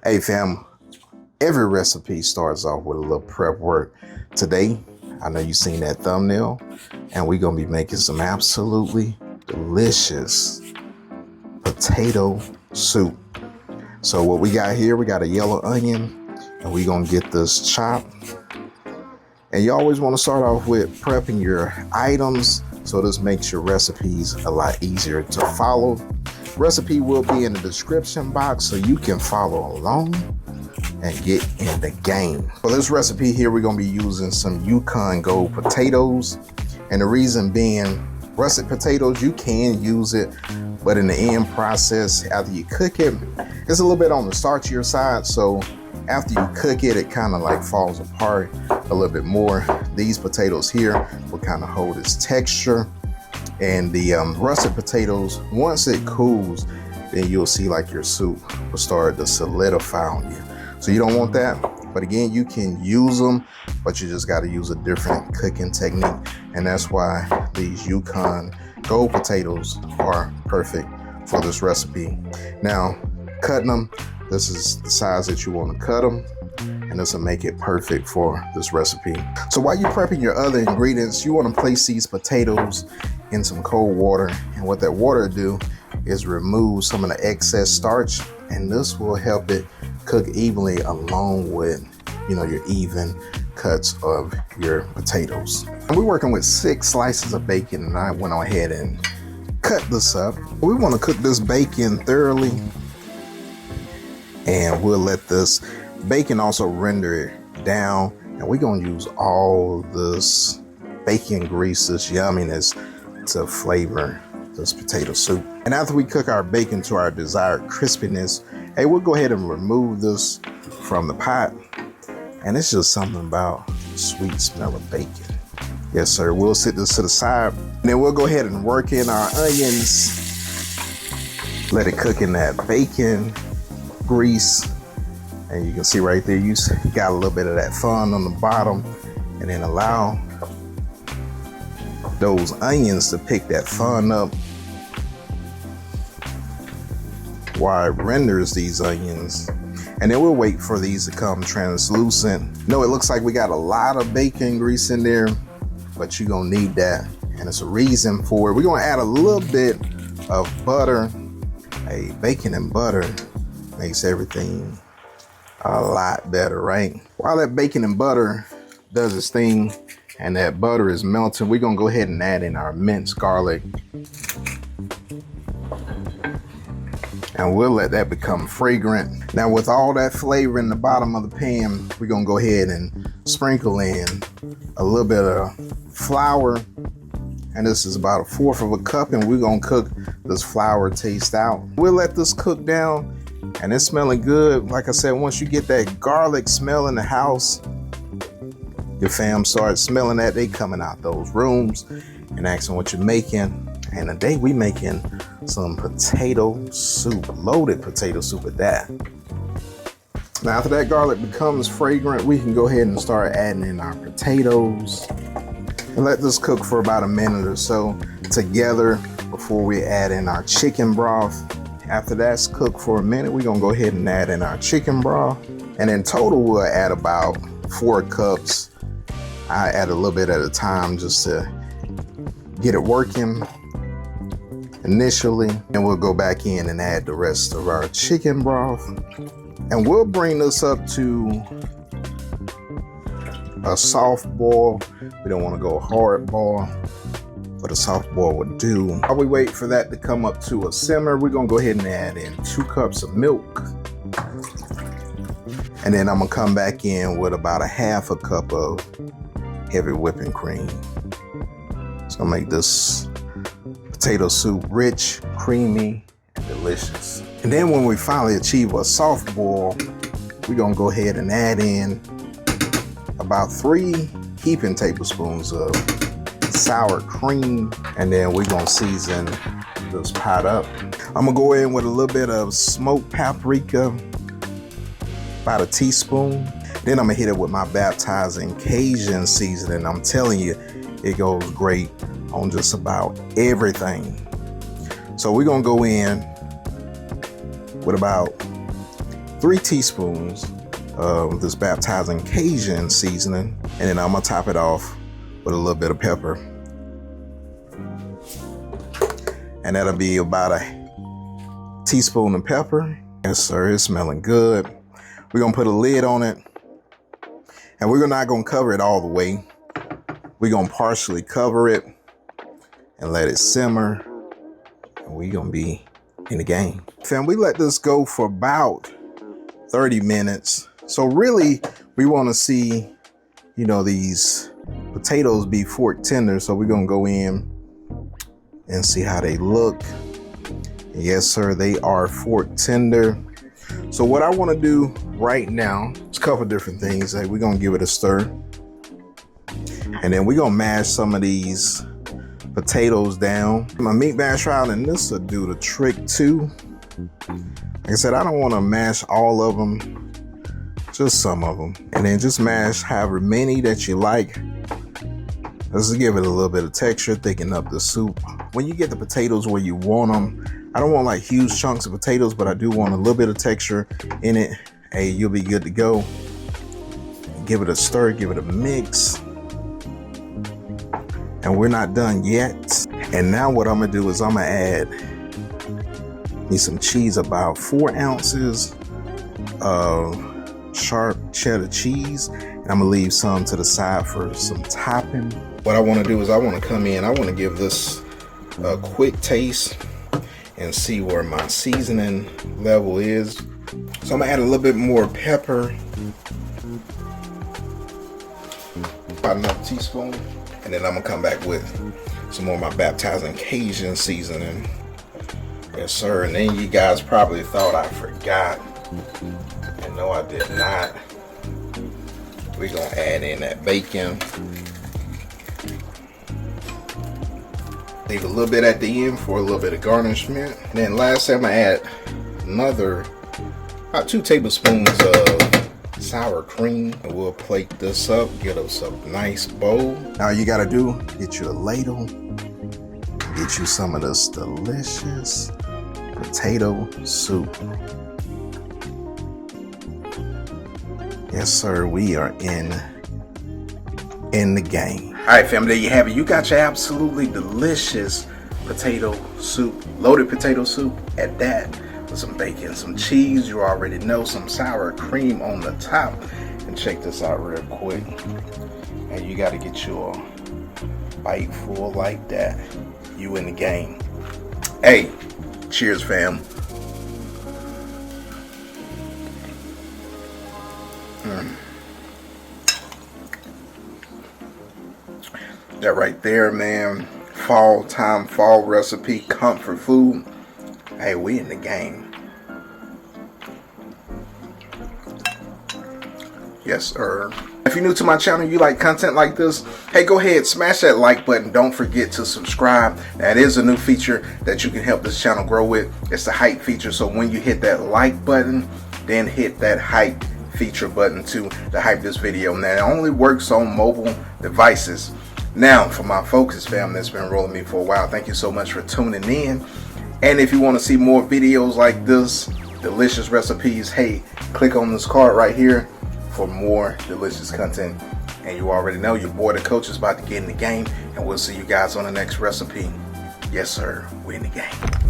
Hey fam, every recipe starts off with a little prep work. Today, I know you've seen that thumbnail, and we're gonna be making some absolutely delicious potato soup. So what we got here, we got a yellow onion, and we're gonna get this chopped. And you always wanna start off with prepping your items, so this makes your recipes a lot easier to follow. Recipe will be in the description box so you can follow along and get in the game. For this recipe here, we're gonna be using some Yukon Gold potatoes. And the reason being, russet potatoes, you can use it, but in the end process, after you cook it, it's a little bit on the starchier side. So after you cook it, it kind of like falls apart a little bit more. These potatoes here will kind of hold its texture. And the russet potatoes, once it cools, then you'll see like your soup will start to solidify on you. So you don't want that. But again, you can use them, but you just got to use a different cooking technique. And that's why these Yukon Gold potatoes are perfect for this recipe. Now, cutting them, this is the size that you want to cut them. And this will make it perfect for this recipe. So while you're prepping your other ingredients, you want to place these potatoes in some cold water. And what that water do is remove some of the excess starch, and this will help it cook evenly along with, your even cuts of your potatoes. And we're working with 6 slices of bacon, and I went on ahead and cut this up. We want to cook this bacon thoroughly, and we'll let this bacon also render it down. And we're gonna use all this bacon grease, this yumminess, to flavor this potato soup. And after we cook our bacon to our desired crispiness, hey, we'll go ahead and remove this from the pot. And it's just something about the sweet smell of bacon. Yes, sir. We'll sit this to the side. And then we'll go ahead and work in our onions. Let it cook in that bacon grease. And you can see right there, you got a little bit of that fun on the bottom. And then allow those onions to pick that fun up while it renders these onions. And then we'll wait for these to come translucent. No, it looks like we got a lot of bacon grease in there, but you're gonna need that. And it's a reason for it. We're gonna add a little bit of butter. Hey, bacon and butter makes everything a lot better, right? While that bacon and butter does its thing and that butter is melting, we're gonna go ahead and add in our minced garlic. And we'll let that become fragrant. Now with all that flavor in the bottom of the pan, we're gonna go ahead and sprinkle in a little bit of flour. And this is about 1/4 of a cup, and we're gonna cook this flour taste out. We'll let this cook down, and it's smelling good. Like I said, once you get that garlic smell in the house, your fam starts smelling that. They coming out those rooms and asking what you're making. And today we making some potato soup, loaded potato soup at that. Now after that garlic becomes fragrant, we can go ahead and start adding in our potatoes and let this cook for about a minute or so together before we add in our chicken broth. After that's cooked for a minute, we're gonna go ahead and add in our chicken broth. And in total, we'll add about 4 cups. I add a little bit at a time just to get it working initially. And we'll go back in and add the rest of our chicken broth. And we'll bring this up to a soft boil. We don't want to go hard boil, but a soft boil would do. While we wait for that to come up to a simmer, we're gonna go ahead and add in 2 cups of milk. And then I'm gonna come back in with about 1/2 cup of heavy whipping cream. It's gonna make this potato soup rich, creamy, and delicious. And then when we finally achieve a soft boil, we're gonna go ahead and add in about 3 heaping tablespoons of sour cream, and then we're gonna season this pot up. I'm gonna go in with a little bit of smoked paprika, about 1 teaspoon. Then I'm gonna hit it with my baptizing Cajun seasoning. I'm telling you, it goes great on just about everything. So we're gonna go in with about 3 teaspoons of this baptizing Cajun seasoning, and then I'm gonna top it off with a little bit of pepper. And that'll be about a teaspoon of pepper. Yes, sir, it's smelling good. We're gonna put a lid on it, and we're not gonna cover it all the way. We're gonna partially cover it and let it simmer, and we're gonna be in the game. Fam, we let this go for about 30 minutes. So really, we wanna see, you know, these potatoes be fork tender. So we're gonna go in and see how they look. Yes, sir, they are fork tender. So what I wanna do right now is a couple different things. We're gonna give it a stir. And then we're gonna mash some of these potatoes down. My meat mash trial, and this will do the trick too. Like I said, I don't wanna mash all of them, just some of them. And then just mash however many that you like. Let's just give it a little bit of texture, thicken up the soup. When you get the potatoes where you want them, I don't want like huge chunks of potatoes, but I do want a little bit of texture in it. Hey, you'll be good to go. Give it a stir, give it a mix. And we're not done yet. And now what I'm gonna do is I'm gonna add me some cheese, about 4 ounces of sharp cheddar cheese. And I'm gonna leave some to the side for some topping. What I wanna do is I wanna come in, I wanna give this a quick taste and see where my seasoning level is. So I'm gonna add a little bit more pepper, about another teaspoon, and then I'm gonna come back with some more of my baptizing Cajun seasoning. Yes, sir. And then you guys probably thought I forgot, and no, I did not. We're gonna add in that bacon. Leave a little bit at the end for a little bit of garnishment. And then lastly, I'm gonna add another about 2 tablespoons of sour cream. And we'll plate this up, get us a nice bowl. Now you gotta do, get you a ladle, get you some of this delicious potato soup. Yes, sir, we are in the game. All right, family, there you have it. You got your absolutely delicious potato soup, loaded potato soup at that, with some bacon, some cheese, you already know, some sour cream on the top. And check this out real quick. And you got to get your bite full like that. You in the game. Hey, cheers, fam. That right there, man. Fall time, fall recipe, comfort food. Hey, we in the game. Yes, sir. If you're new to my channel, you like content like this, hey, go ahead, smash that like button. Don't forget to subscribe. That is a new feature that you can help this channel grow with. It's the hype feature. So when you hit that like button, then hit that hype feature button too to hype this video. Now, it only works on mobile devices. Now, for my Focus fam that's been rolling me for a while, thank you so much for tuning in. And if you want to see more videos like this, delicious recipes, hey, click on this card right here for more delicious content. And you already know your boy the coach is about to get in the game, and we'll see you guys on the next recipe. Yes, sir, we're in the game.